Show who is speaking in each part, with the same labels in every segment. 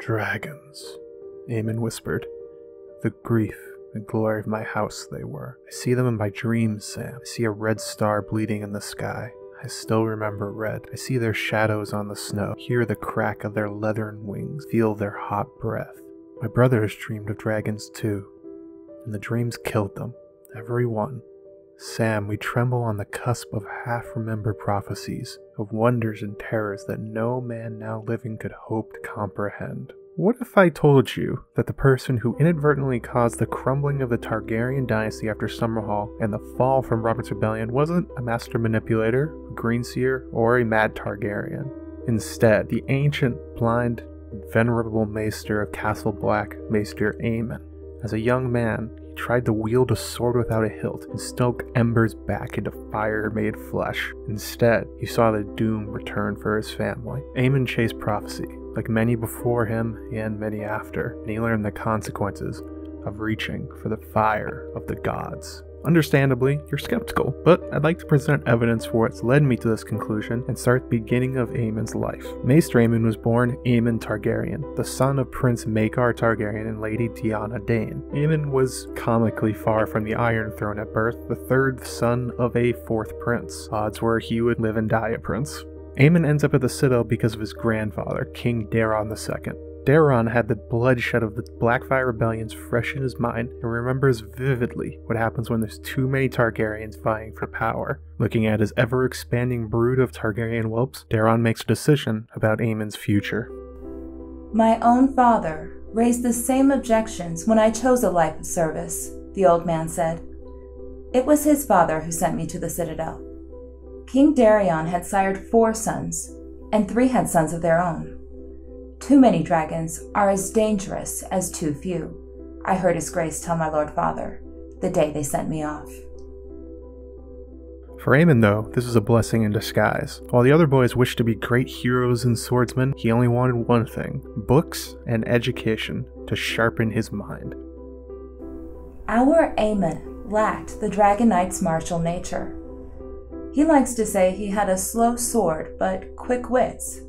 Speaker 1: Dragons, Aemon whispered. The grief and glory of my house they were. I see them in my dreams, Sam. I see a red star bleeding in the sky. I still remember red. I see their shadows on the snow, hear the crack of their leathern wings, feel their hot breath. My brothers dreamed of dragons too, and the dreams killed them, every one. Sam, we tremble on the cusp of half-remembered prophecies, of wonders and terrors that no man now living could hope to comprehend. What if I told you that the person who inadvertently caused the crumbling of the Targaryen dynasty after Summerhall and the fall from Robert's Rebellion wasn't a master manipulator, a greenseer, or a mad Targaryen? Instead, the ancient, blind, and venerable maester of Castle Black, Maester Aemon. As a young man, he tried to wield a sword without a hilt and stoke embers back into fire-made flesh. Instead, he saw the doom return for his family. Aemon chased prophecy, like many before him and many after, and he learned the consequences of reaching for the fire of the gods. Understandably, you're skeptical, but I'd like to present evidence for what's led me to this conclusion and start the beginning of Aemon's life. Maester Aemon was born Aemon Targaryen, the son of Prince Rhaegar Targaryen and Lady Lyanna Dane. Aemon was comically far from the Iron Throne at birth, the third son of a fourth prince. Odds were he would live and die a prince. Aemon ends up at the Citadel because of his grandfather, King Daeron II. Daeron had the bloodshed of the Blackfire rebellions fresh in his mind and remembers vividly what happens when there's too many Targaryens vying for power. Looking at his ever-expanding brood of Targaryen whelps, Daeron makes a decision about Aemon's future.
Speaker 2: My own father raised the same objections when I chose a life of service, the old man said. It was his father who sent me to the Citadel. King Daeron had sired 4 sons, and 3 had sons of their own. Too many dragons are as dangerous as too few, I heard his grace tell my lord father, the day they sent me off.
Speaker 1: For Aemon, though, this was a blessing in disguise. While the other boys wished to be great heroes and swordsmen, he only wanted one thing: books and education to sharpen his mind.
Speaker 2: Our Aemon lacked the Dragon Knight's martial nature. He likes to say he had a slow sword but quick wits.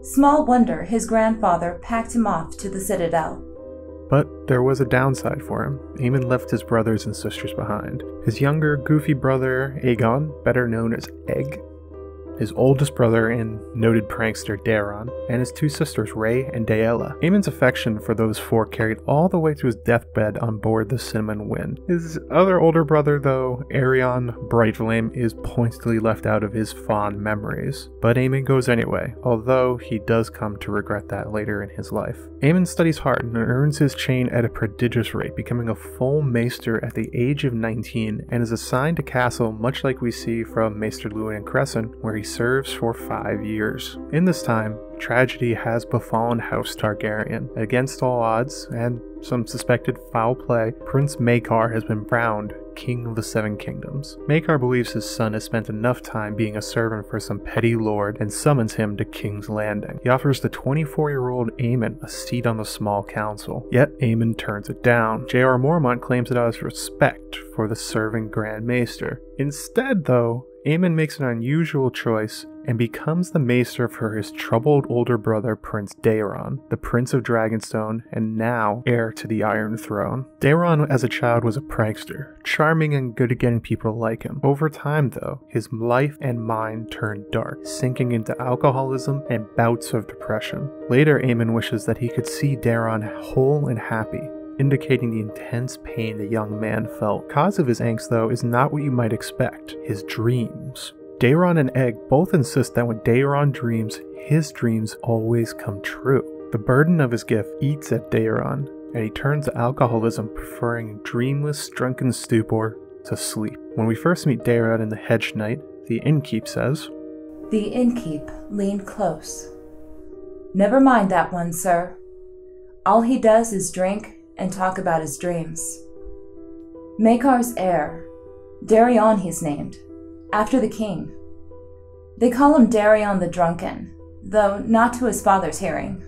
Speaker 2: Small wonder his grandfather packed him off to the Citadel.
Speaker 1: But there was a downside for him. Aemon left his brothers and sisters behind. His younger, goofy brother, Aegon, better known as Egg, his oldest brother and noted prankster Daeron, and his 2 sisters Rhae and Daella. Aemon's affection for those 4 carried all the way to his deathbed on board the Cinnamon Wind. His other older brother, though, Aerion Brightflame, is pointedly left out of his fond memories. But Aemon goes anyway, although he does come to regret that later in his life. Aemon studies hard and earns his chain at a prodigious rate, becoming a full maester at the age of 19, and is assigned to castle much like we see from Maester Luwin and Crescent, where he serves for 5 years. In this time, tragedy has befallen House Targaryen. Against all odds, and some suspected foul play, Prince Rhaegar has been crowned King of the 7 Kingdoms. Rhaegar believes his son has spent enough time being a servant for some petty lord and summons him to King's Landing. He offers the 24-year-old Aemon a seat on the small council, yet Aemon turns it down. J.R. Mormont claims it out of respect for the serving Grand Maester. Instead, though, Aemon makes an unusual choice and becomes the maester for his troubled older brother Prince Daeron, the Prince of Dragonstone and now heir to the Iron Throne. Daeron as a child was a prankster, charming and good at getting people to like him. Over time though, his life and mind turned dark, sinking into alcoholism and bouts of depression. Later, Aemon wishes that he could see Daeron whole and happy, indicating the intense pain the young man felt. Cause of his angst, though, is not what you might expect: his dreams. Daeron and Egg both insist that when Daeron dreams, his dreams always come true. The burden of his gift eats at Daeron, and he turns to alcoholism, preferring dreamless, drunken stupor to sleep. When we first meet Daeron in the Hedge Knight, the innkeep says,
Speaker 2: The innkeep leaned close. Never mind that one, sir. All he does is drink and talk about his dreams. Rhaegar's heir, Daeron he's named, after the king. They call him Daeron the Drunken, though not to his father's hearing.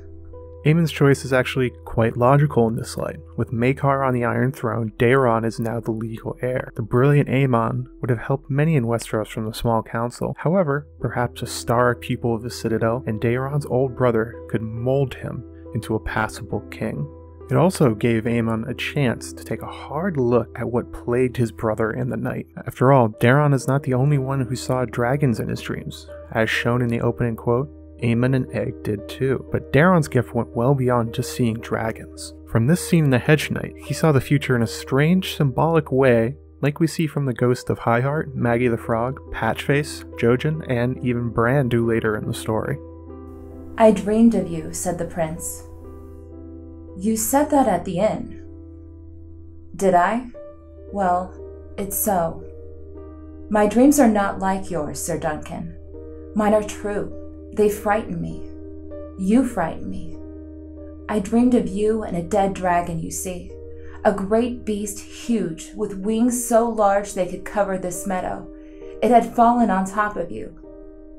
Speaker 1: Aemon's choice is actually quite logical in this light. With Rhaegar on the Iron Throne, Daeron is now the legal heir. The brilliant Aemon would have helped many in Westeros from the small council. However, perhaps a star pupil of the Citadel and Daeron's old brother could mold him into a passable king. It also gave Aemon a chance to take a hard look at what plagued his brother in the night. After all, Daeron is not the only one who saw dragons in his dreams. As shown in the opening quote, Aemon and Egg did too, but Daeron's gift went well beyond just seeing dragons. From this scene in the Hedge Knight, he saw the future in a strange, symbolic way, like we see from the ghost of Highheart, Maggie the Frog, Patchface, Jojen, and even Bran do later in the story.
Speaker 2: "I dreamed of you," said the prince. "You said that at the inn." "Did I? Well, it's so. My dreams are not like yours, Sir Duncan. Mine are true. They frighten me. You frighten me. I dreamed of you and a dead dragon, you see. A great beast, huge, with wings so large they could cover this meadow. It had fallen on top of you.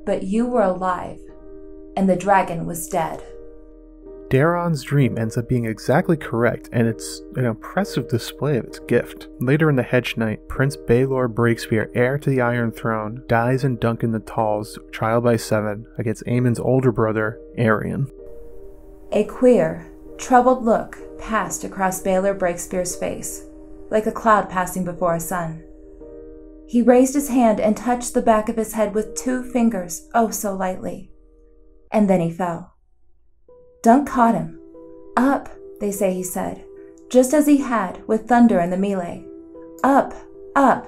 Speaker 2: But you were alive, and the dragon was dead."
Speaker 1: Daeron's dream ends up being exactly correct, and it's an impressive display of its gift. Later in the Hedge Knight, Prince Baelor Breakspear, heir to the Iron Throne, dies in Duncan the Tall's trial by 7 against Aemon's older brother, Aerion.
Speaker 2: A queer, troubled look passed across Baelor Breakspear's face, like a cloud passing before a sun. He raised his hand and touched the back of his head with 2 fingers, oh so lightly. And then he fell. Dunk caught him. "Up," they say he said, just as he had with Thunder in the melee. "Up, up."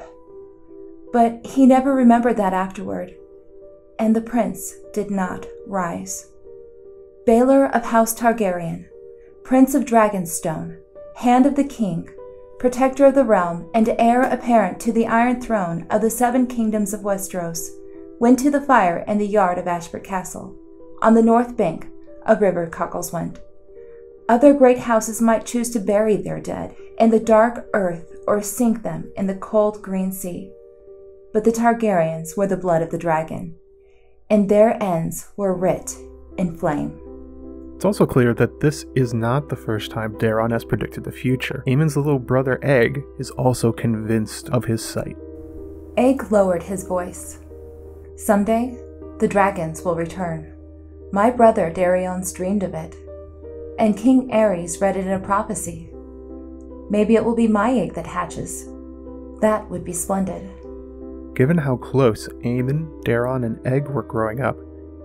Speaker 2: But he never remembered that afterward, and the prince did not rise. Baelor of House Targaryen, Prince of Dragonstone, Hand of the King, Protector of the Realm, and heir apparent to the Iron Throne of the 7 kingdoms of Westeros, went to the fire in the yard of Ashford Castle, on the north bank of River Cockleswent. Other great houses might choose to bury their dead in the dark earth or sink them in the cold green sea. But the Targaryens were the blood of the dragon, and their ends were writ in flame.
Speaker 1: It's also clear that this is not the first time Daeron has predicted the future. Aemon's little brother Egg is also convinced of his sight.
Speaker 2: Egg lowered his voice. "Someday, the dragons will return. My brother Daeron's dreamed of it, and King Aerys read it in a prophecy. Maybe it will be my egg that hatches. That would be splendid."
Speaker 1: Given how close Aemon, Daeron, and Egg were growing up,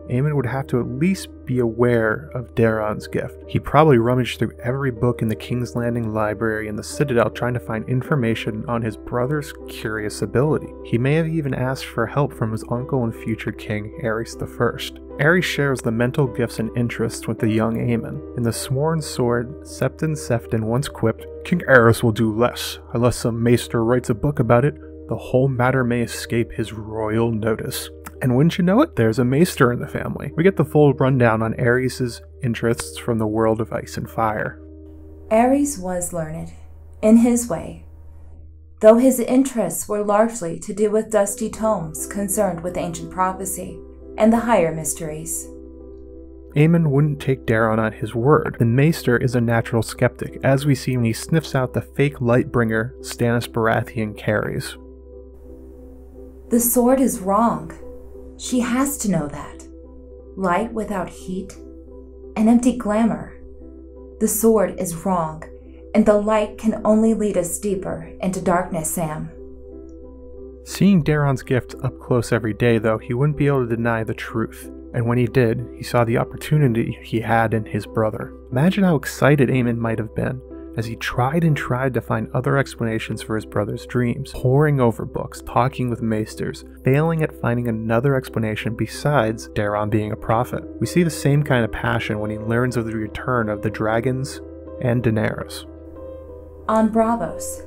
Speaker 1: Aemon would have to at least be aware of Daeron's gift. He probably rummaged through every book in the King's Landing library in the Citadel trying to find information on his brother's curious ability. He may have even asked for help from his uncle and future king, Aerys I. Aerys shares the mental gifts and interests with the young Aemon. In the Sworn Sword, Septon Sefton once quipped, "King Aerys will do less. Unless some maester writes a book about it, the whole matter may escape his royal notice." And wouldn't you know it, there's a maester in the family. We get the full rundown on Aerys' interests from the world of Ice and Fire.
Speaker 2: Aerys was learned, in his way, though his interests were largely to do with dusty tomes concerned with ancient prophecy and the higher mysteries.
Speaker 1: Aemon wouldn't take Daeron on his word. The maester is a natural skeptic, as we see when he sniffs out the fake Lightbringer Stannis Baratheon carries.
Speaker 2: "The sword is wrong. She has to know that. Light without heat, an empty glamour. The sword is wrong, and the light can only lead us deeper into darkness, Sam."
Speaker 1: Seeing Daeron's gift up close every day, though, he wouldn't be able to deny the truth. And when he did, he saw the opportunity he had in his brother. Imagine how excited Aemon might have been as he tried and tried to find other explanations for his brother's dreams, poring over books, talking with maesters, failing at finding another explanation besides Daeron being a prophet. We see the same kind of passion when he learns of the return of the dragons and Daenerys.
Speaker 2: On Braavos,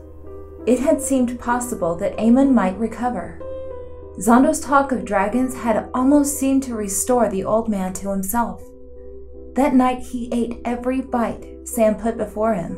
Speaker 2: it had seemed possible that Aemon might recover. Zondo's talk of dragons had almost seemed to restore the old man to himself. That night he ate every bite Sam put before him.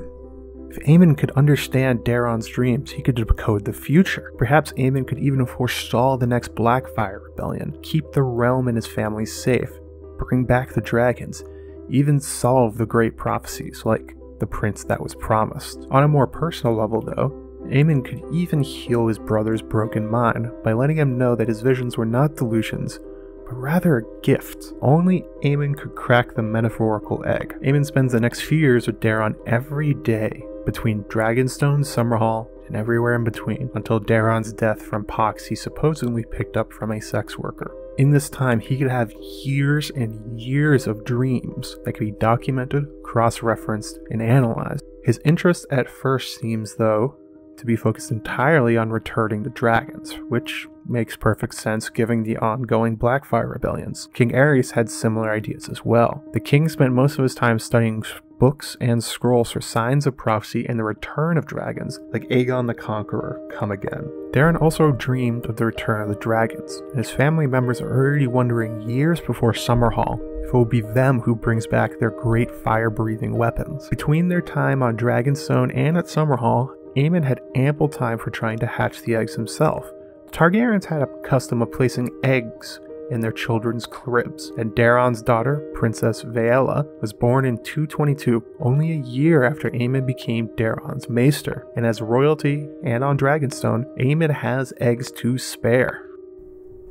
Speaker 1: If Aemon could understand Daeron's dreams, he could decode the future. Perhaps Aemon could even forestall the next Blackfire rebellion, keep the realm and his family safe, bring back the dragons, even solve the great prophecies like the prince that was promised. On a more personal level though, Aemon could even heal his brother's broken mind by letting him know that his visions were not delusions, but rather a gift. Only Aemon could crack the metaphorical egg. Aemon spends the next few years with Daeron every day, between Dragonstone, Summerhall, and everywhere in between, until Daeron's death from pox he supposedly picked up from a sex worker. In this time, he could have years and years of dreams that could be documented, cross-referenced, and analyzed. His interest at first seems, though, to be focused entirely on returning the dragons, which makes perfect sense given the ongoing Blackfire rebellions. King Aerys had similar ideas as well. The king spent most of his time studying books and scrolls for signs of prophecy and the return of dragons, like Aegon the Conqueror come again. Daeron also dreamed of the return of the dragons, and his family members are already wondering years before Summerhall if it will be them who brings back their great fire-breathing weapons. Between their time on Dragonstone and at Summerhall, Aemon had ample time for trying to hatch the eggs himself. The Targaryens had a custom of placing eggs in their children's cribs, and Daeron's daughter, Princess Vaela, was born in 222, only a year after Aemon became Daeron's maester, and as royalty and on Dragonstone, Aemon has eggs to spare.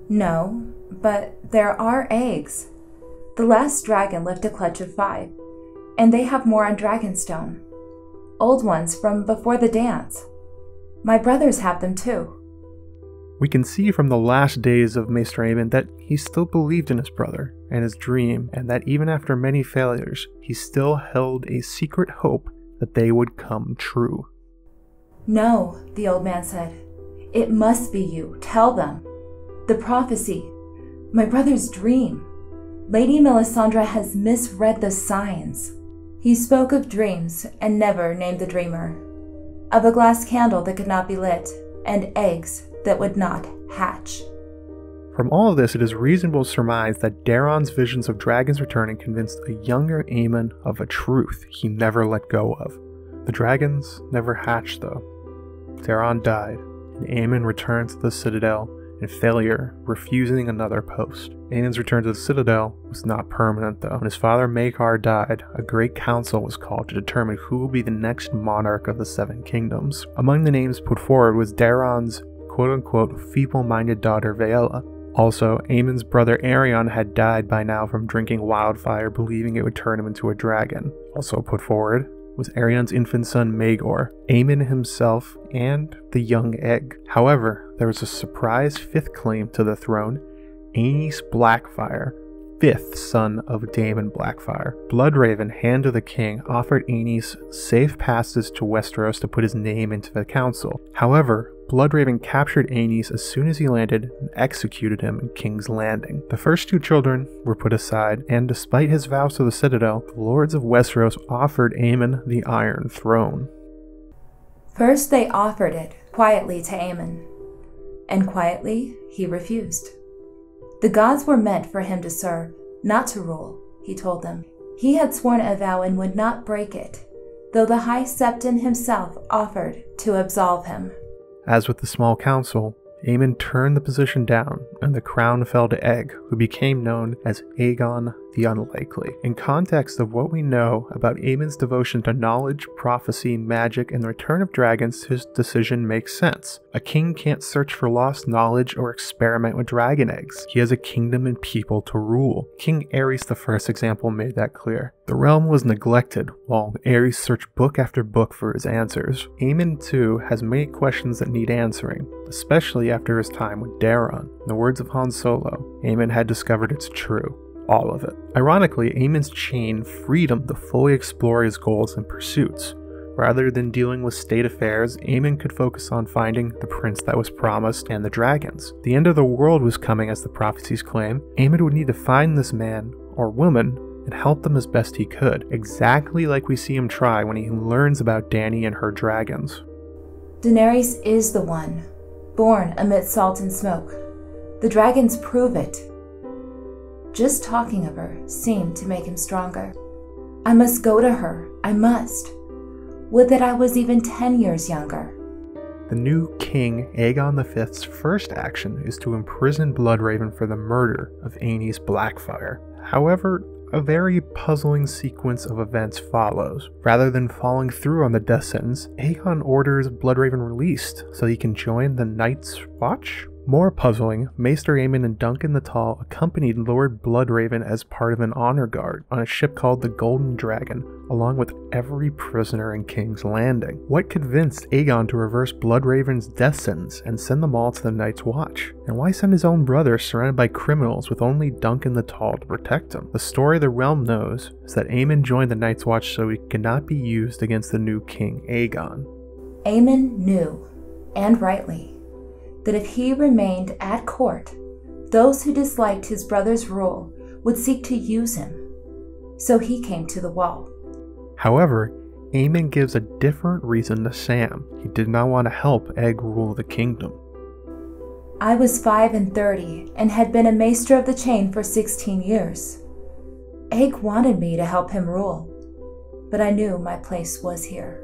Speaker 2: No, but there are eggs. The last dragon left a clutch of 5, and they have more on Dragonstone. Old ones from before the dance. My brothers have them too.
Speaker 1: We can see from the last days of Maester Aemon that he still believed in his brother and his dream, and that even after many failures, he still held a secret hope that they would come true.
Speaker 2: No, the old man said. It must be you. Tell them. The prophecy. My brother's dream. Lady Melisandre has misread the signs. He spoke of dreams and never named the dreamer. Of a glass candle that could not be lit, and eggs that would not hatch.
Speaker 1: From all of this, it is reasonable to surmise that Daeron's visions of dragons returning convinced a younger Aemon of a truth he never let go of. The dragons never hatched, though. Daeron died, and Aemon returned to the Citadel in failure, refusing another post. Aemon's return to the Citadel was not permanent, though. When his father Maekar died, a great council was called to determine who will be the next monarch of the Seven Kingdoms. Among the names put forward was Daeron's quote-unquote feeble-minded daughter Vaela. Also, Aemon's brother Aerion had died by now from drinking wildfire, believing it would turn him into a dragon. Also put forward was Aerion's infant son Maegor, Aemon himself, and the young egg. However, there was a surprise 5th claim to the throne, Aenys Blackfire, 5th son of Daemon Blackfire. Bloodraven, hand of the king, offered Aenys safe passage to Westeros to put his name into the council. However, Bloodraven captured Aenys as soon as he landed and executed him in King's Landing. The first 2 children were put aside, and despite his vows to the Citadel, the lords of Westeros offered Aemon the Iron Throne.
Speaker 2: First they offered it quietly to Aemon, and quietly he refused. The gods were meant for him to serve, not to rule, he told them. He had sworn a vow and would not break it, though the High Septon himself offered to absolve him.
Speaker 1: As with the small council, Aemon turned the position down, and the crown fell to Egg, who became known as Aegon the Unlikely. In context of what we know about Aemon's devotion to knowledge, prophecy, magic, and the return of dragons, his decision makes sense. A king can't search for lost knowledge or experiment with dragon eggs. He has a kingdom and people to rule. King Aerys the First example made that clear. The realm was neglected, while Aerys searched book after book for his answers. Aemon, too, has many questions that need answering, especially after his time with Daeron. In the words of Han Solo, Aemon had discovered it's true. All of it. Ironically, Aemon's chain freed him to fully explore his goals and pursuits. Rather than dealing with state affairs, Aemon could focus on finding the prince that was promised and the dragons. The end of the world was coming, as the prophecies claim. Aemon would need to find this man, or woman, and help them as best he could, exactly like we see him try when he learns about Dany and her dragons.
Speaker 2: Daenerys is the one, born amid salt and smoke. The dragons prove it. Just talking of her seemed to make him stronger. I must go to her. I must. Would that I was even 10 years younger.
Speaker 1: The new king, Aegon V's first action is to imprison Bloodraven for the murder of Aenys Blackfire. However, a very puzzling sequence of events follows. Rather than following through on the death sentence, Aegon orders Bloodraven released so he can join the Night's Watch? More puzzling, Maester Aemon and Duncan the Tall accompanied Lord Bloodraven as part of an honor guard on a ship called the Golden Dragon, along with every prisoner in King's Landing. What convinced Aegon to reverse Bloodraven's death sentence and send them all to the Night's Watch? And why send his own brother surrounded by criminals with only Duncan the Tall to protect him? The story the realm knows is that Aemon joined the Night's Watch so he could not be used against the new King Aegon.
Speaker 2: Aemon knew, and rightly, that if he remained at court, those who disliked his brother's rule would seek to use him. So he came to the wall.
Speaker 1: However, Aemon gives a different reason to Sam. He did not want to help Egg rule the kingdom.
Speaker 2: I was 35 and had been a Maester of the Chain for 16 years. Egg wanted me to help him rule, but I knew my place was here.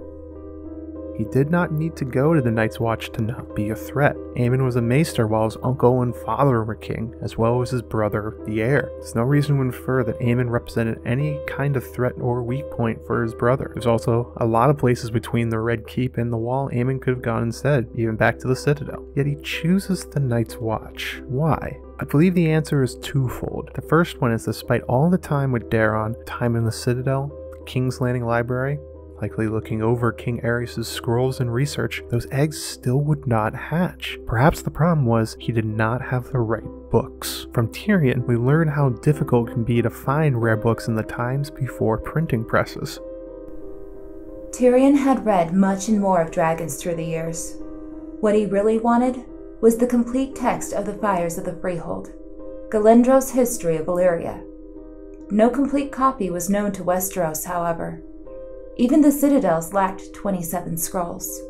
Speaker 1: He did not need to go to the Night's Watch to not be a threat. Aemon was a maester while his uncle and father were king, as well as his brother, the heir. There's no reason to infer that Aemon represented any kind of threat or weak point for his brother. There's also a lot of places between the Red Keep and the Wall Aemon could have gone instead, even back to the Citadel. Yet he chooses the Night's Watch. Why? I believe the answer is twofold. The first one is despite all the time with Daeron, time in the Citadel, the King's Landing Library, likely looking over King Aerys' scrolls and research, those eggs still would not hatch. Perhaps the problem was he did not have the right books. From Tyrion, we learn how difficult it can be to find rare books in the times before printing presses.
Speaker 2: Tyrion had read much and more of dragons through the years. What he really wanted was the complete text of the Fires of the Freehold, Galindro's history of Valyria. No complete copy was known to Westeros, however. Even the Citadels lacked 27 scrolls.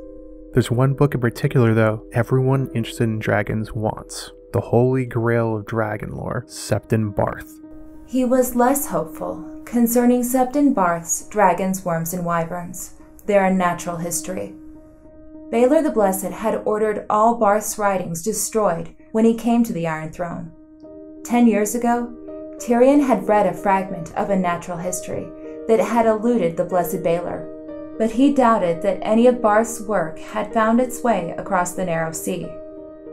Speaker 1: There's one book in particular, though, everyone interested in dragons wants. The Holy Grail of Dragon Lore, Septon Barth.
Speaker 2: He was less hopeful concerning Septon Barth's dragons, worms, and wyverns, their unnatural history. Baelor the Blessed had ordered all Barth's writings destroyed when he came to the Iron Throne. 10 years ago, Tyrion had read a fragment of a natural history that had eluded the Blessed Baelor, but he doubted that any of Barth's work had found its way across the narrow sea.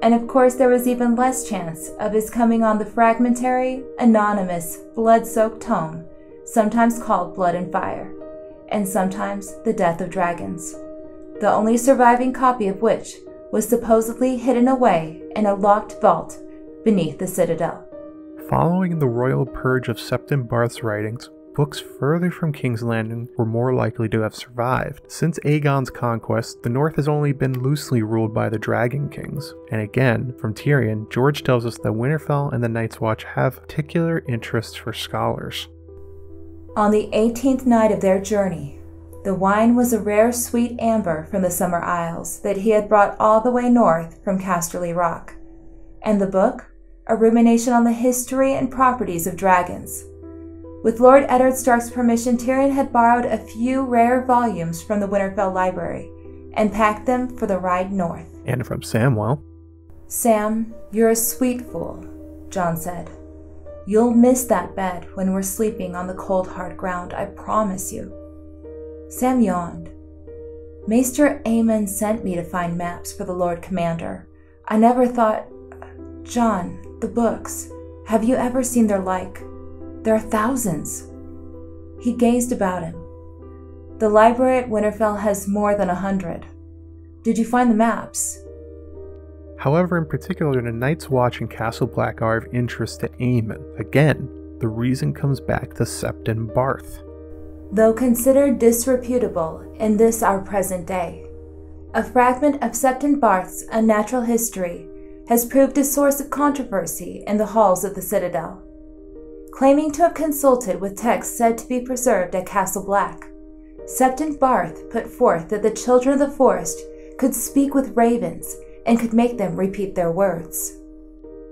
Speaker 2: And of course there was even less chance of his coming on the fragmentary, anonymous, blood-soaked tome, sometimes called Blood and Fire, and sometimes The Death of Dragons, the only surviving copy of which was supposedly hidden away in a locked vault beneath the Citadel.
Speaker 1: Following the royal purge of Septon Barth's writings, books further from King's Landing were more likely to have survived. Since Aegon's conquest, the North has only been loosely ruled by the Dragon Kings. And again, from Tyrion, George tells us that Winterfell and the Night's Watch have particular interests for scholars.
Speaker 2: On the 18th night of their journey, the wine was a rare sweet amber from the Summer Isles that he had brought all the way north from Casterly Rock. And the book? A rumination on the history and properties of dragons. With Lord Eddard Stark's permission, Tyrion had borrowed a few rare volumes from the Winterfell Library and packed them for the ride north.
Speaker 1: And from Samwell.
Speaker 2: "Sam, you're a sweet fool," Jon said. "You'll miss that bed when we're sleeping on the cold hard ground, I promise you." Sam yawned. "Maester Aemon sent me to find maps for the Lord Commander. I never thought... Jon, the books. Have you ever seen their like? There are thousands." He gazed about him. "The library at Winterfell has more than 100. Did you find the maps?"
Speaker 1: However, in particular, the Night's Watch and Castle Black are of interest to Aemon. Again, the reason comes back to Septon Barth.
Speaker 2: Though considered disreputable in this our present day, a fragment of Septon Barth's unnatural history has proved a source of controversy in the halls of the Citadel. Claiming to have consulted with texts said to be preserved at Castle Black, Septon Barth put forth that the children of the forest could speak with ravens and could make them repeat their words.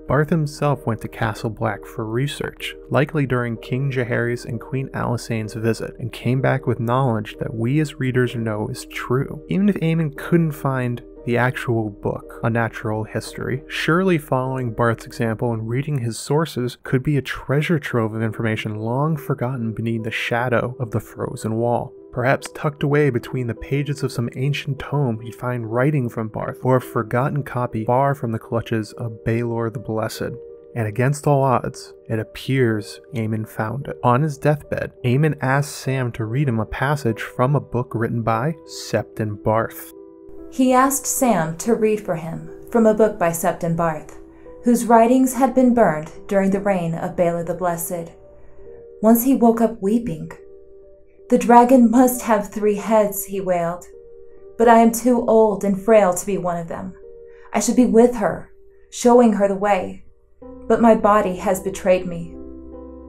Speaker 1: Barth himself went to Castle Black for research, likely during King Jaehaerys and Queen Alysanne's visit, and came back with knowledge that we as readers know is true. Even if Aemon couldn't find the actual book, A Natural History, surely following Barth's example and reading his sources could be a treasure trove of information long forgotten beneath the shadow of the frozen wall. Perhaps tucked away between the pages of some ancient tome he'd find writing from Barth, or a forgotten copy far from the clutches of Baelor the Blessed. And against all odds, it appears Aemon found it. On his deathbed, Aemon asked Sam to read him a passage from a book written by Septon Barth.
Speaker 2: He asked Sam to read for him from a book by Septon Barth, whose writings had been burned during the reign of Baelor the Blessed. Once he woke up weeping. "The dragon must have 3 heads, he wailed. "But I am too old and frail to be one of them. I should be with her, showing her the way. But my body has betrayed me."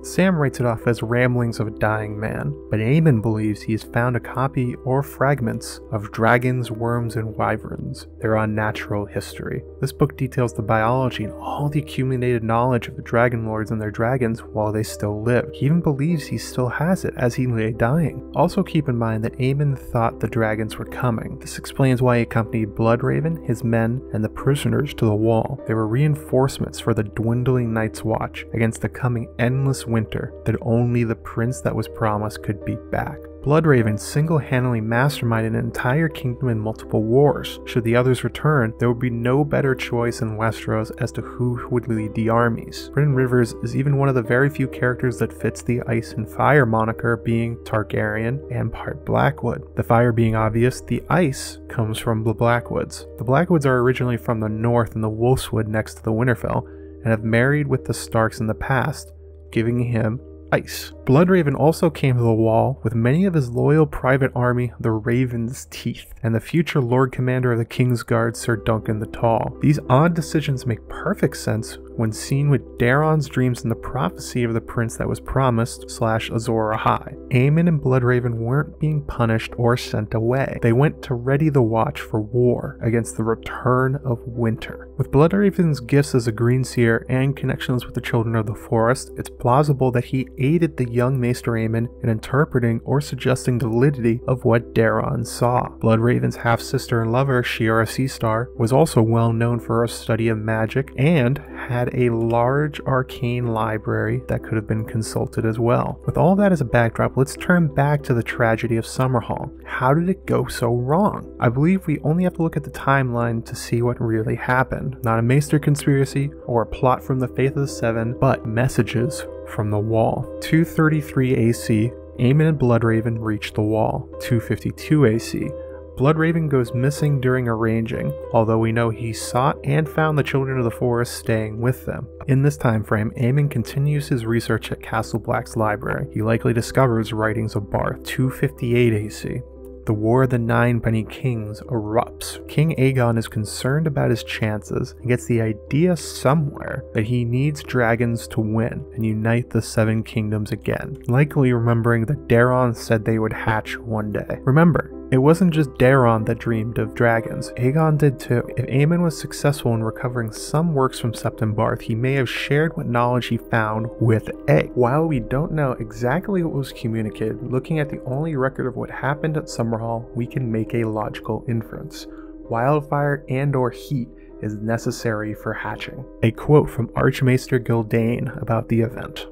Speaker 1: Sam writes it off as ramblings of a dying man, but Aemon believes he has found a copy or fragments of Dragons, Worms, and Wyverns, their unnatural history. This book details the biology and all the accumulated knowledge of the Dragon Lords and their dragons while they still live. He even believes he still has it as he lay dying. Also keep in mind that Aemon thought the dragons were coming. This explains why he accompanied Bloodraven, his men, and the prisoners to the wall. They were reinforcements for the dwindling Night's Watch against the coming endless winter that only the prince that was promised could beat back. Bloodraven single-handedly masterminded an entire kingdom in multiple wars. Should the others return, there would be no better choice in Westeros as to who would lead the armies. Brynden Rivers is even one of the very few characters that fits the Ice and Fire moniker, being Targaryen and part Blackwood. The fire being obvious, the ice comes from the Blackwoods. The Blackwoods are originally from the north in the Wolfswood next to the Winterfell, and have married with the Starks in the past, giving him ice. Bloodraven also came to the wall with many of his loyal private army, the Raven's Teeth, and the future Lord Commander of the Kingsguard, Sir Duncan the Tall. These odd decisions make perfect sense when seen with Daeron's dreams and the prophecy of the prince that was promised / Azor Ahai. Aemon and Bloodraven weren't being punished or sent away. They went to ready the watch for war against the return of winter. With Bloodraven's gifts as a Green Seer and connections with the Children of the Forest, it's plausible that he aided the young Maester Aemon in interpreting or suggesting the validity of what Daeron saw. Bloodraven's half-sister and lover, Shiera Seastar, was also well known for her study of magic and had a large arcane library that could have been consulted as well. With all that as a backdrop, let's turn back to the tragedy of Summerhall. How did it go so wrong? I believe we only have to look at the timeline to see what really happened. Not a Maester conspiracy or a plot from the Faith of the Seven, but messages from the Wall. 233 AC, Aemon and Bloodraven reach the Wall. 252 AC, Bloodraven goes missing during arranging, although we know he sought and found the Children of the Forest staying with them. In this time frame, Aemon continues his research at Castle Black's library. He likely discovers writings of Barth. 258 AC. The War of the Nine Penny Kings erupts. King Aegon is concerned about his chances and gets the idea somewhere that he needs dragons to win and unite the Seven Kingdoms again, likely remembering that Daeron said they would hatch one day. Remember, it wasn't just Daeron that dreamed of dragons, Aegon did too. If Aemon was successful in recovering some works from Septon Barth, he may have shared what knowledge he found with Egg. While we don't know exactly what was communicated, looking at the only record of what happened at Summerhall, we can make a logical inference. Wildfire and/or heat is necessary for hatching. A quote from Archmaester Gildane about the event.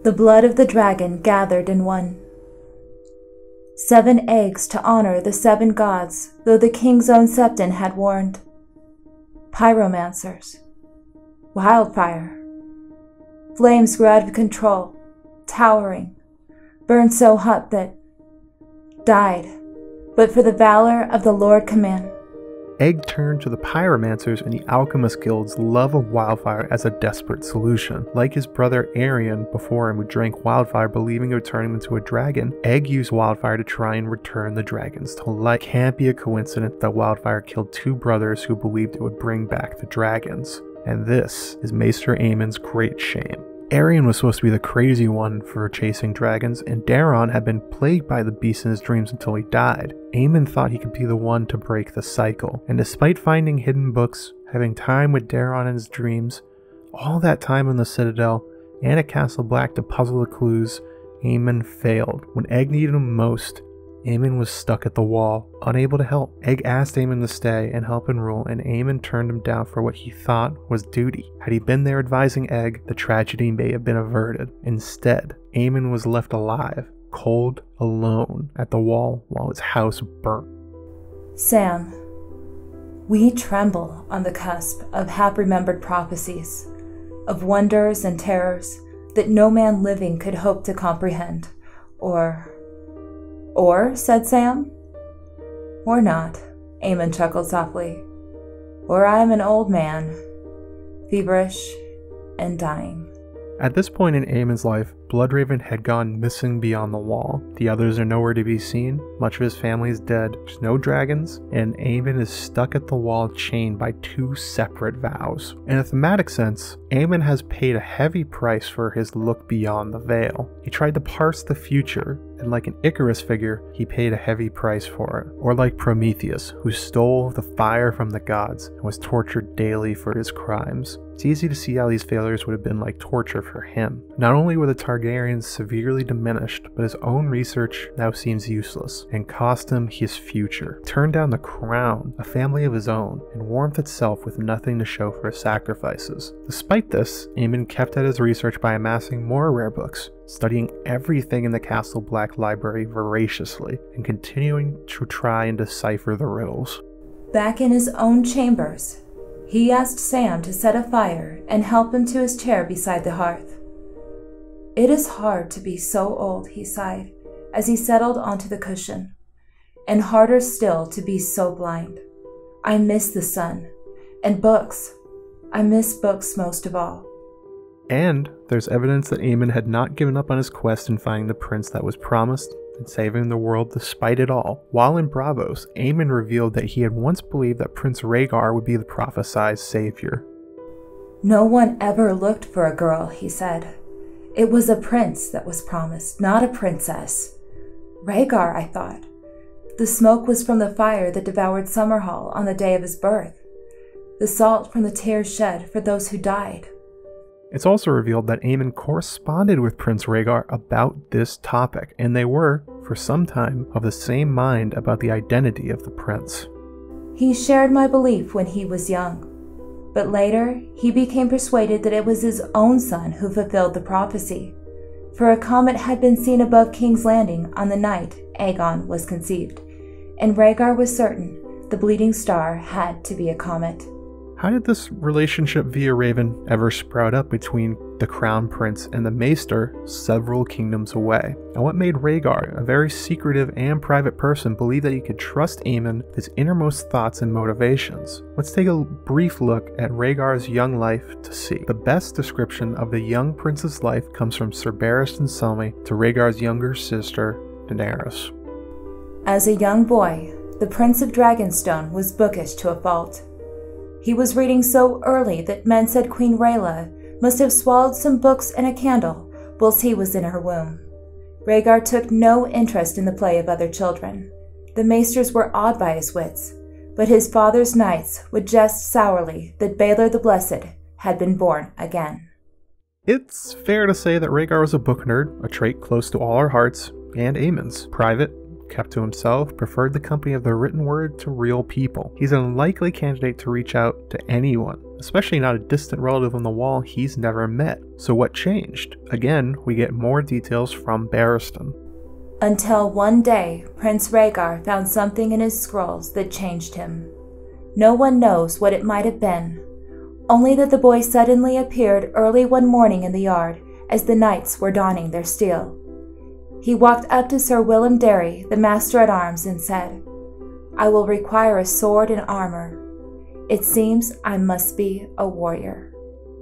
Speaker 2: "The blood of the dragon gathered in one. 7 eggs to honor the 7 gods, though the king's own Septon had warned. Pyromancers. Wildfire. Flames grew out of control, towering, burned so hot that died, but for the valor of the Lord Command."
Speaker 1: Egg turned to the Pyromancers and the Alchemist Guild's love of wildfire as a desperate solution. Like his brother Aerion before him, who drank wildfire believing it would turn him into a dragon, Egg used wildfire to try and return the dragons to life. Can't be a coincidence that wildfire killed 2 brothers who believed it would bring back the dragons. And this is Maester Aemon's great shame. Aerion was supposed to be the crazy one for chasing dragons, and Daeron had been plagued by the beast in his dreams until he died. Aemon thought he could be the one to break the cycle, and despite finding hidden books, having time with Daeron in his dreams, all that time in the Citadel and at Castle Black to puzzle the clues, Aemon failed. When Egg needed him most, Aemon was stuck at the wall, unable to help. Egg asked Aemon to stay and help him rule, and Aemon turned him down for what he thought was duty. Had he been there advising Egg, the tragedy may have been averted. Instead, Aemon was left alive cold, alone at the wall while his house burnt.
Speaker 2: Sam, we tremble on the cusp of half-remembered prophecies, of wonders and terrors that no man living could hope to comprehend. Or, said Sam. Or not, Aemon chuckled softly. Or I am an old man, feverish and dying.
Speaker 1: At this point in Aemon's life, Bloodraven had gone missing beyond the wall. The others are nowhere to be seen, much of his family is dead, there's no dragons, and Aemon is stuck at the wall chained by two separate vows. In a thematic sense, Aemon has paid a heavy price for his look beyond the veil. He tried to parse the future, and like an Icarus figure, he paid a heavy price for it. Or like Prometheus, who stole the fire from the gods and was tortured daily for his crimes. It's easy to see how these failures would have been like torture for him. Not only were the Targaryens severely diminished, but his own research now seems useless and cost him his future. Turned down the crown, a family of his own, and warmth itself with nothing to show for his sacrifices. Despite this, Aemon kept at his research by amassing more rare books, studying everything in the Castle Black library voraciously, and continuing to try and decipher the riddles.
Speaker 2: Back in his own chambers, he asked Sam to set a fire and help him to his chair beside the hearth. It is hard to be so old, he sighed, as he settled onto the cushion, and harder still to be so blind. I miss the sun, and books. I miss books most of all.
Speaker 1: And there's evidence that Aemon had not given up on his quest in finding the prince that was promised and saving the world despite it all. While in Braavos, Aemon revealed that he had once believed that Prince Rhaegar would be the prophesied savior.
Speaker 2: No one ever looked for a girl, he said. It was a prince that was promised, not a princess. Rhaegar, I thought. The smoke was from the fire that devoured Summerhall on the day of his birth. The salt from the tears shed for those who died.
Speaker 1: It's also revealed that Aemon corresponded with Prince Rhaegar about this topic, and they were, for some time, of the same mind about the identity of the prince.
Speaker 2: He shared my belief when he was young, but later he became persuaded that it was his own son who fulfilled the prophecy, for a comet had been seen above King's Landing on the night Aegon was conceived, and Rhaegar was certain the bleeding star had to be a comet.
Speaker 1: How did this relationship via Raven ever sprout up between the Crown Prince and the Maester several kingdoms away? And what made Rhaegar, a very secretive and private person, believe that he could trust Aemon with his innermost thoughts and motivations? Let's take a brief look at Rhaegar's young life to see. The best description of the young prince's life comes from Sir Barristan Selmy to Rhaegar's younger sister, Daenerys.
Speaker 2: As a young boy, the Prince of Dragonstone was bookish to a fault. He was reading so early that men said Queen Rhaella must have swallowed some books and a candle whilst he was in her womb. Rhaegar took no interest in the play of other children. The maesters were awed by his wits, but his father's knights would jest sourly that Baelor the Blessed had been born again.
Speaker 1: It's fair to say that Rhaegar was a book nerd, a trait close to all our hearts, and Aemon's. Private, kept to himself, preferred the company of the written word to real people. He's an unlikely candidate to reach out to anyone, especially not a distant relative on the wall he's never met. So what changed? Again, we get more details from Barristan.
Speaker 2: Until one day, Prince Rhaegar found something in his scrolls that changed him. No one knows what it might have been, only that the boy suddenly appeared early one morning in the yard as the knights were donning their steel. He walked up to Sir Willem Darry, the Master-at-Arms, and said, "I will require a sword and armor. It seems I must be a warrior."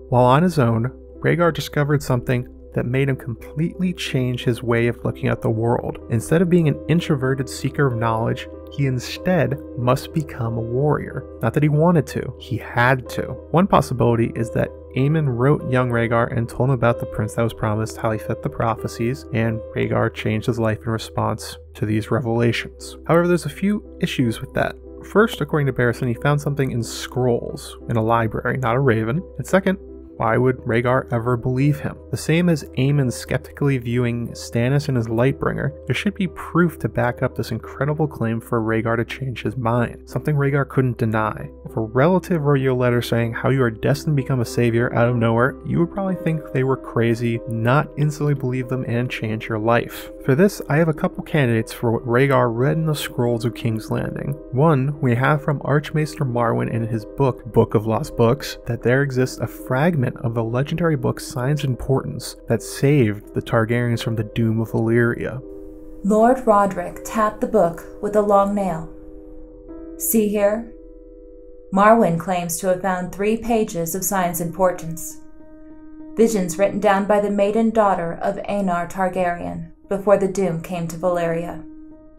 Speaker 1: While on his own, Rhaegar discovered something that made him completely change his way of looking at the world. Instead of being an introverted seeker of knowledge, he instead must become a warrior. Not that he wanted to, he had to. One possibility is that Aemon wrote young Rhaegar and told him about the prince that was promised, how he fit the prophecies, and Rhaegar changed his life in response to these revelations. However, there's a few issues with that. First, according to Barristan, he found something in scrolls in a library, not a raven. And second, why would Rhaegar ever believe him? The same as Aemon skeptically viewing Stannis and his Lightbringer, there should be proof to back up this incredible claim for Rhaegar to change his mind, something Rhaegar couldn't deny. If a relative wrote you a letter saying how you are destined to become a savior out of nowhere, you would probably think they were crazy, not instantly believe them, and change your life. For this, I have a couple candidates for what Rhaegar read in the scrolls of King's Landing. One, we have from Archmaester Marwyn in his book, Book of Lost Books, that there exists a fragment of the legendary book Signs of Importance that saved the Targaryens from the doom of Valyria.
Speaker 2: Lord Roderick tapped the book with a long nail. See here? Marwyn claims to have found 3 pages of Signs of Importance. Visions written down by the maiden daughter of Aemon Targaryen before the doom came to Valyria.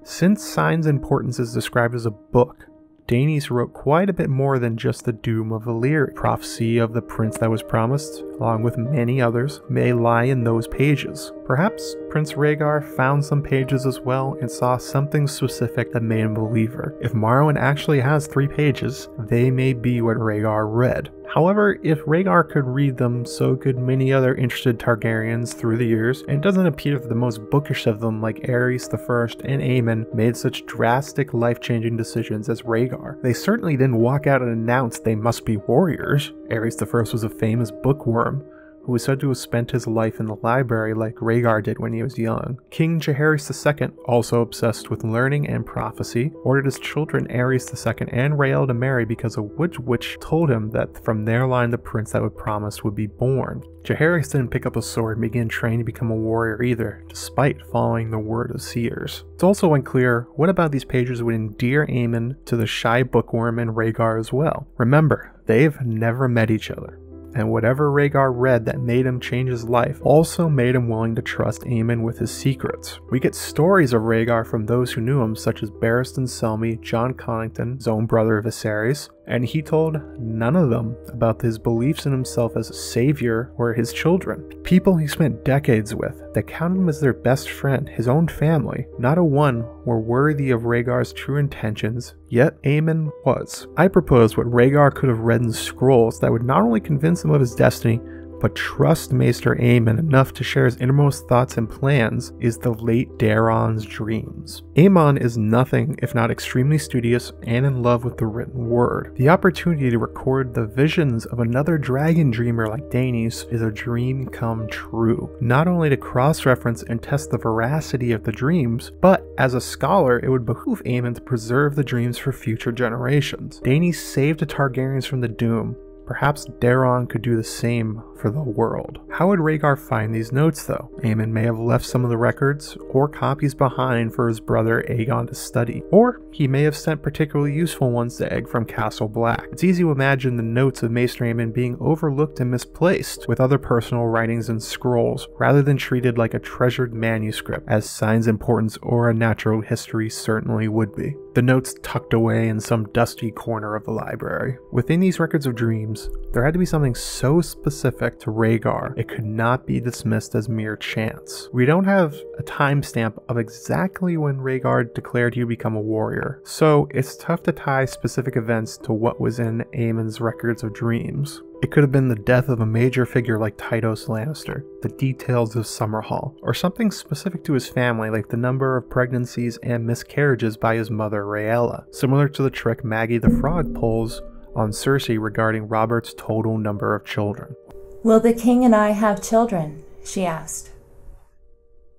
Speaker 1: Since Signs of Importance is described as a book, Daenerys wrote quite a bit more than just the doom of Valyria. Prophecy of the prince that was promised, along with many others, may lie in those pages. Perhaps Prince Rhaegar found some pages as well and saw something specific that made him a believer. If Marwyn actually has 3 pages, they may be what Rhaegar read. However, if Rhaegar could read them, so could many other interested Targaryens through the years, and it doesn't appear that the most bookish of them, like Aerys I and Aemon, made such drastic, life-changing decisions as Rhaegar. They certainly didn't walk out and announce they must be warriors. Aerys I was a famous bookworm, who was said to have spent his life in the library like Rhaegar did when he was young. King Jaehaerys II, also obsessed with learning and prophecy, ordered his children Aerys II and Rhaella to marry because a witch told him that from their line the prince that was promised would be born. Jaehaerys didn't pick up a sword and begin training to become a warrior either, despite following the word of seers. It's also unclear what about these pages would endear Aemon to the shy bookworm and Rhaegar as well. Remember, they've never met each other. And whatever Rhaegar read that made him change his life also made him willing to trust Aemon with his secrets. We get stories of Rhaegar from those who knew him, such as Barristan Selmy, Jon Connington, his own brother Viserys, and he told none of them about his beliefs in himself as a savior or his children. People he spent decades with, that counted him as their best friend, his own family, not a one were worthy of Rhaegar's true intentions, yet Aemon was. I propose what Rhaegar could have read in scrolls that would not only convince him of his destiny, but trust Maester Aemon enough to share his innermost thoughts and plans is the late Daeron's dreams. Aemon is nothing if not extremely studious and in love with the written word. The opportunity to record the visions of another dragon dreamer like Daenerys is a dream come true. Not only to cross-reference and test the veracity of the dreams, but as a scholar it would behoove Aemon to preserve the dreams for future generations. Daenerys saved the Targaryens from the doom. Perhaps Daeron could do the same for the world. How would Rhaegar find these notes though? Aemon may have left some of the records or copies behind for his brother Aegon to study, or he may have sent particularly useful ones to Egg from Castle Black. It's easy to imagine the notes of Maester Aemon being overlooked and misplaced with other personal writings and scrolls, rather than treated like a treasured manuscript, as Signs of Importance or a natural history certainly would be. The notes tucked away in some dusty corner of the library. Within these records of dreams, there had to be something so specific to Rhaegar it could not be dismissed as mere chance. We don't have a timestamp of exactly when Rhaegar declared he would become a warrior, so it's tough to tie specific events to what was in Aemon's records of dreams. It could have been the death of a major figure like Tytos Lannister, the details of Summerhall, or something specific to his family like the number of pregnancies and miscarriages by his mother Rhaella, similar to the trick Maggie the Frog pulls on Cersei regarding Robert's total number of children.
Speaker 2: "Will the king and I have children?" she asked.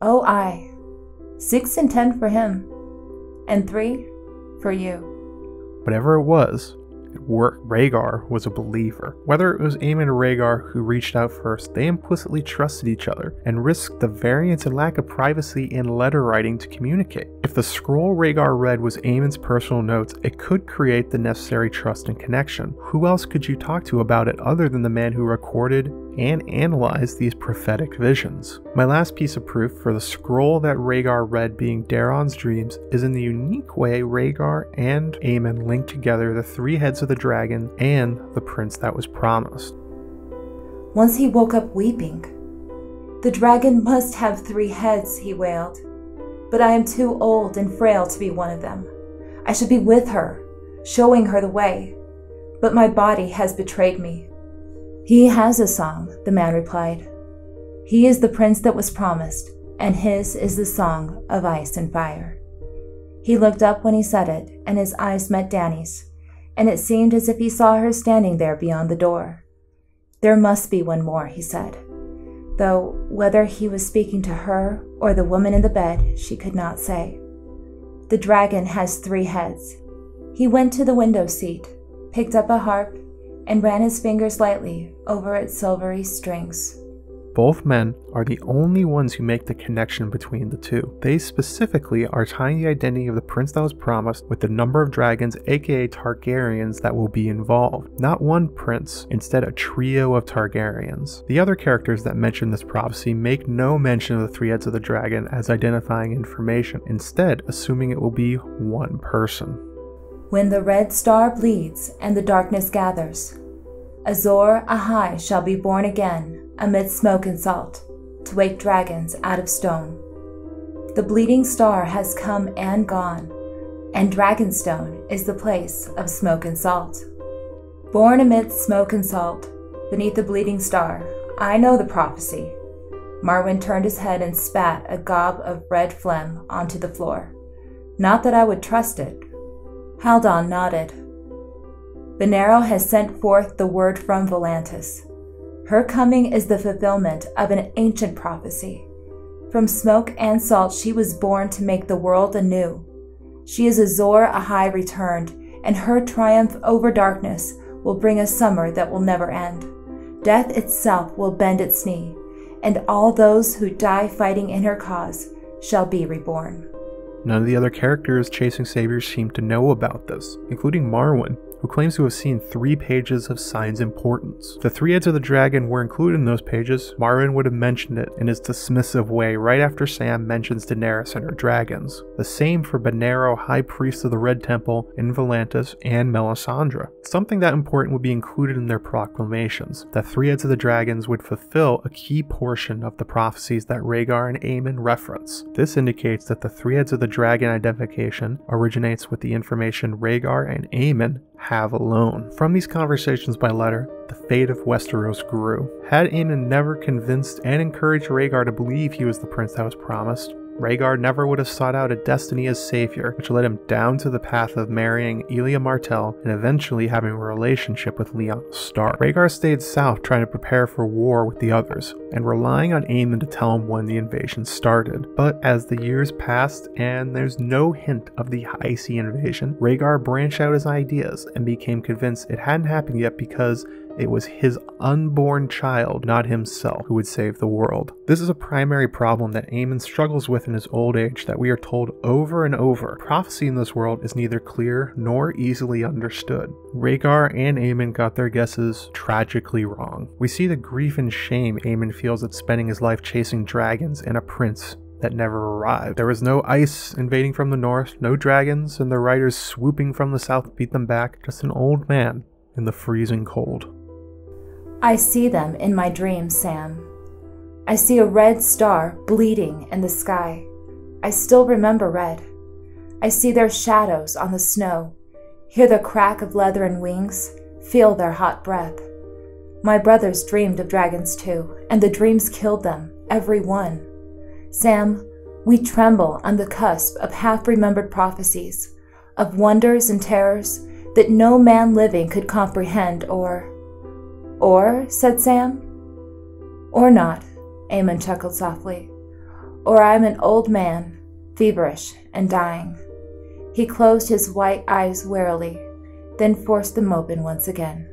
Speaker 2: "Oh, aye. 6 and 10 for him, and 3 for you."
Speaker 1: Whatever it was, it worked. Rhaegar was a believer. Whether it was Aemon or Rhaegar who reached out first, they implicitly trusted each other and risked the variance and lack of privacy in letter writing to communicate. If the scroll Rhaegar read was Aemon's personal notes, it could create the necessary trust and connection. Who else could you talk to about it other than the man who recorded and analyzed these prophetic visions? My last piece of proof for the scroll that Rhaegar read being Daeron's dreams is in the unique way Rhaegar and Aemon link together the 3 heads of the dragon and the prince that was promised.
Speaker 2: Once he woke up weeping. "The dragon must have 3 heads, he wailed. "But I am too old and frail to be one of them. I should be with her, showing her the way. But my body has betrayed me." "He has a song," the man replied. "He is the prince that was promised, and his is the song of ice and fire." He looked up when he said it, and his eyes met Dany's, and it seemed as if he saw her standing there beyond the door. "There must be one more," he said. though whether he was speaking to her or the woman in the bed, she could not say. The dragon has 3 heads. He went to the window seat, picked up a harp, and ran his fingers lightly over its silvery strings.
Speaker 1: Both men are the only ones who make the connection between the two. They specifically are tying the identity of the prince that was promised with the number of dragons, aka Targaryens, that will be involved. Not one prince, instead a trio of Targaryens. The other characters that mention this prophecy make no mention of the 3 heads of the dragon as identifying information, instead assuming it will be one person.
Speaker 2: When the red star bleeds and the darkness gathers, Azor Ahai shall be born again amid smoke and salt, to wake dragons out of stone. The bleeding star has come and gone, and Dragonstone is the place of smoke and salt. Born amidst smoke and salt, beneath the bleeding star, I know the prophecy. Marwyn turned his head and spat a gob of red phlegm onto the floor. Not that I would trust it. Haldon nodded. Benero has sent forth the word from Volantis. Her coming is the fulfillment of an ancient prophecy. From smoke and salt she was born to make the world anew. She is Azor Ahai returned, and her triumph over darkness will bring a summer that will never end. Death itself will bend its knee, and all those who die fighting in her cause shall be reborn.
Speaker 1: None of the other characters chasing saviors seem to know about this, including Marwyn, who claims to have seen 3 pages of signs importance. The 3 heads of the dragon were included in those pages. Marwyn would have mentioned it in his dismissive way right after Sam mentions Daenerys and her dragons. The same for Benero, High Priest of the Red Temple, in Volantis, and Melisandre. Something that important would be included in their proclamations. The 3 heads of the dragons would fulfill a key portion of the prophecies that Rhaegar and Aemon reference. This indicates that the 3 heads of the dragon identification originates with the information Rhaegar and Aemon have alone. From these conversations by letter, the fate of Westeros grew. Had Aemon never convinced and encouraged Rhaegar to believe he was the prince that was promised, Rhaegar never would have sought out a destiny as savior, which led him down to the path of marrying Elia Martell and eventually having a relationship with Lyanna Stark. Rhaegar stayed south trying to prepare for war with the others, and relying on Aemon to tell him when the invasion started. But as the years passed and there's no hint of the High Sea invasion, Rhaegar branched out his ideas and became convinced it hadn't happened yet because it was his unborn child, not himself, who would save the world. This is a primary problem that Aemon struggles with in his old age that we are told over and over. Prophecy in this world is neither clear nor easily understood. Rhaegar and Aemon got their guesses tragically wrong. We see the grief and shame Aemon feels at spending his life chasing dragons and a prince that never arrived. There was no ice invading from the north, no dragons, and the riders swooping from the south beat them back, just an old man in the freezing cold.
Speaker 2: I see them in my dreams, Sam. I see a red star bleeding in the sky. I still remember red. I see their shadows on the snow, hear the crack of leathern wings, feel their hot breath. My brothers dreamed of dragons too, and the dreams killed them, every one. Sam, we tremble on the cusp of half-remembered prophecies, of wonders and terrors that no man living could comprehend or, said Sam. Or not, Aemon chuckled softly. Or I'm an old man, feverish and dying. He closed his white eyes wearily, then forced them open once again.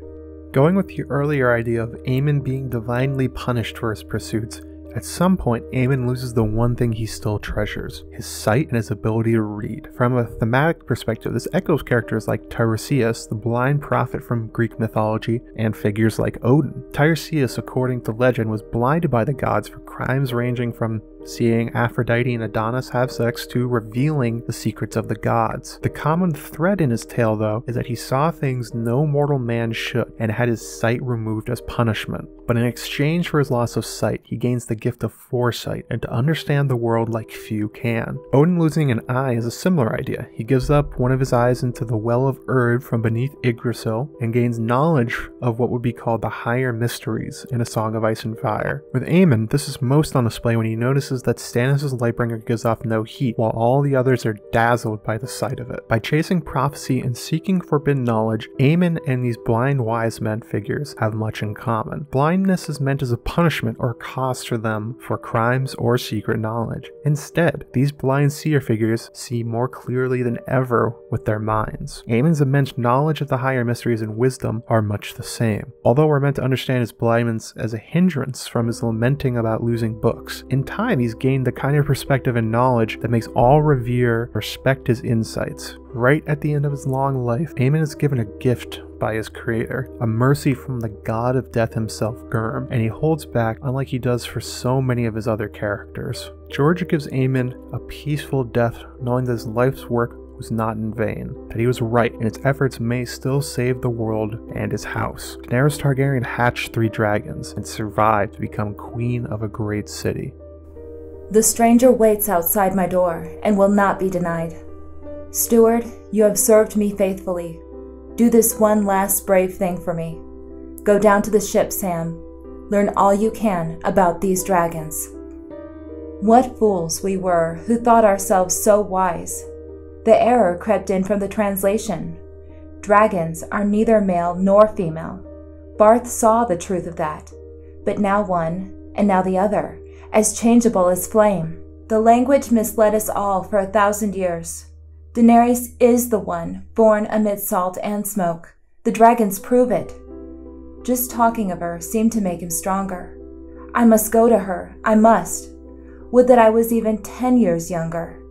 Speaker 1: Going with the earlier idea of Aemon being divinely punished for his pursuits, at some point Aemon loses the one thing he still treasures, his sight and his ability to read. From a thematic perspective, this echoes characters like Tiresias, the blind prophet from Greek mythology, and figures like Odin. Tiresias, according to legend, was blinded by the gods for crimes ranging from seeing Aphrodite and Adonis have sex to revealing the secrets of the gods. The common thread in his tale, though, is that he saw things no mortal man should and had his sight removed as punishment. But in exchange for his loss of sight, he gains the gift of foresight and to understand the world like few can. Odin losing an eye is a similar idea. He gives up one of his eyes into the well of Erd from beneath Yggdrasil and gains knowledge of what would be called the higher mysteries in A Song of Ice and Fire. With Aemon, this is most on display when he notices that Stannis' Lightbringer gives off no heat, while all the others are dazzled by the sight of it. By chasing prophecy and seeking forbidden knowledge, Aemon and these blind wise men figures have much in common. Blindness is meant as a punishment or cost for them for crimes or secret knowledge. Instead, these blind seer figures see more clearly than ever with their minds. Aemon's immense knowledge of the higher mysteries and wisdom are much the same. Although we're meant to understand his blindness as a hindrance from his lamenting about losing books, in time he's gained the kind of perspective and knowledge that makes all revere respect his insights. Right at the end of his long life, Aemon is given a gift by his creator, a mercy from the god of death himself, Gurm, and he holds back unlike he does for so many of his other characters. George gives Aemon a peaceful death, knowing that his life's work was not in vain, that he was right and its efforts may still save the world and his house. Daenerys Targaryen hatched 3 dragons and survived to become queen of a great city.
Speaker 2: The stranger waits outside my door and will not be denied. Steward, you have served me faithfully. Do this one last brave thing for me. Go down to the ship, Sam. Learn all you can about these dragons. What fools we were who thought ourselves so wise. The error crept in from the translation. Dragons are neither male nor female. Barth saw the truth of that. But now one, and now the other, as changeable as flame. The language misled us all for 1,000 years. Daenerys is the one, born amid salt and smoke. The dragons prove it. Just talking of her seemed to make him stronger. I must go to her. I must. Would that I was even 10 years younger.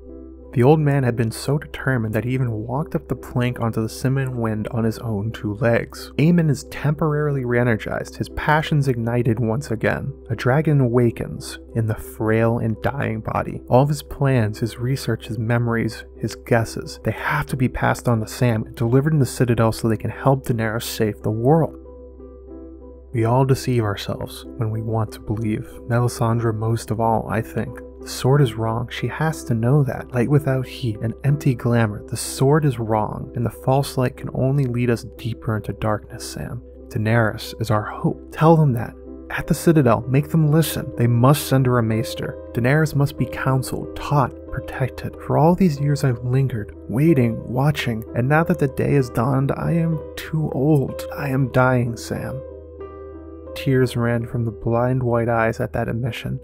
Speaker 1: The old man had been so determined that he even walked up the plank onto the Cimmerian wind on his own 2 legs. Aemon is temporarily re-energized, his passions ignited once again. A dragon awakens in the frail and dying body. All of his plans, his research, his memories, his guesses, they have to be passed on to Sam and delivered in the Citadel so they can help Daenerys save the world. We all deceive ourselves when we want to believe. Melisandre most of all, I think. The sword is wrong. She has to know that. Light without heat, an empty glamour. The sword is wrong, and the false light can only lead us deeper into darkness, Sam. Daenerys is our hope. Tell them that. At the Citadel, make them listen. They must send her a maester. Daenerys must be counseled, taught, protected. For all these years I've lingered, waiting, watching, and now that the day has dawned, I am too old. I am dying, Sam. Tears ran from the blind white eyes at that admission.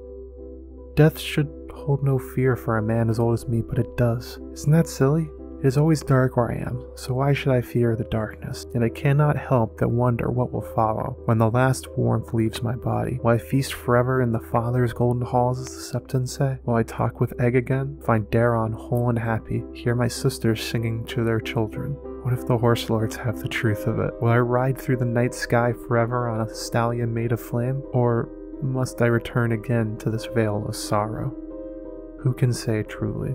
Speaker 1: Death should hold no fear for a man as old as me, but it does. Isn't that silly? It is always dark where I am, so why should I fear the darkness? And I cannot help but wonder what will follow when the last warmth leaves my body. Will I feast forever in the Father's golden halls, as the Septons say? Will I talk with Egg again? Find Daeron whole and happy? Hear my sisters singing to their children? What if the horse lords have the truth of it? Will I ride through the night sky forever on a stallion made of flame? Or must I return again to this vale of sorrow? Who can say truly?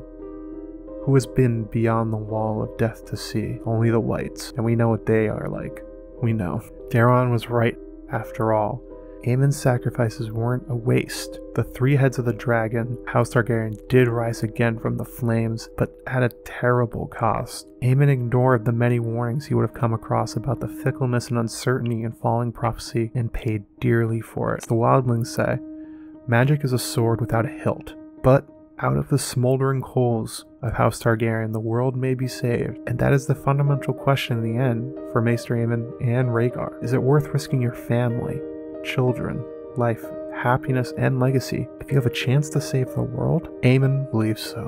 Speaker 1: Who has been beyond the wall of death to see? Only the whites, and we know what they are like. We know. Daeron was right after all. Aemon's sacrifices weren't a waste. The 3 heads of the dragon, House Targaryen, did rise again from the flames, but at a terrible cost. Aemon ignored the many warnings he would have come across about the fickleness and uncertainty in falling prophecy and paid dearly for it. As the wildlings say, magic is a sword without a hilt, but out of the smoldering coals of House Targaryen, the world may be saved, and that is the fundamental question in the end for Maester Aemon and Rhaegar. Is it worth risking your family, children, life, happiness, and legacy if you have a chance to save the world? Aemon believes so.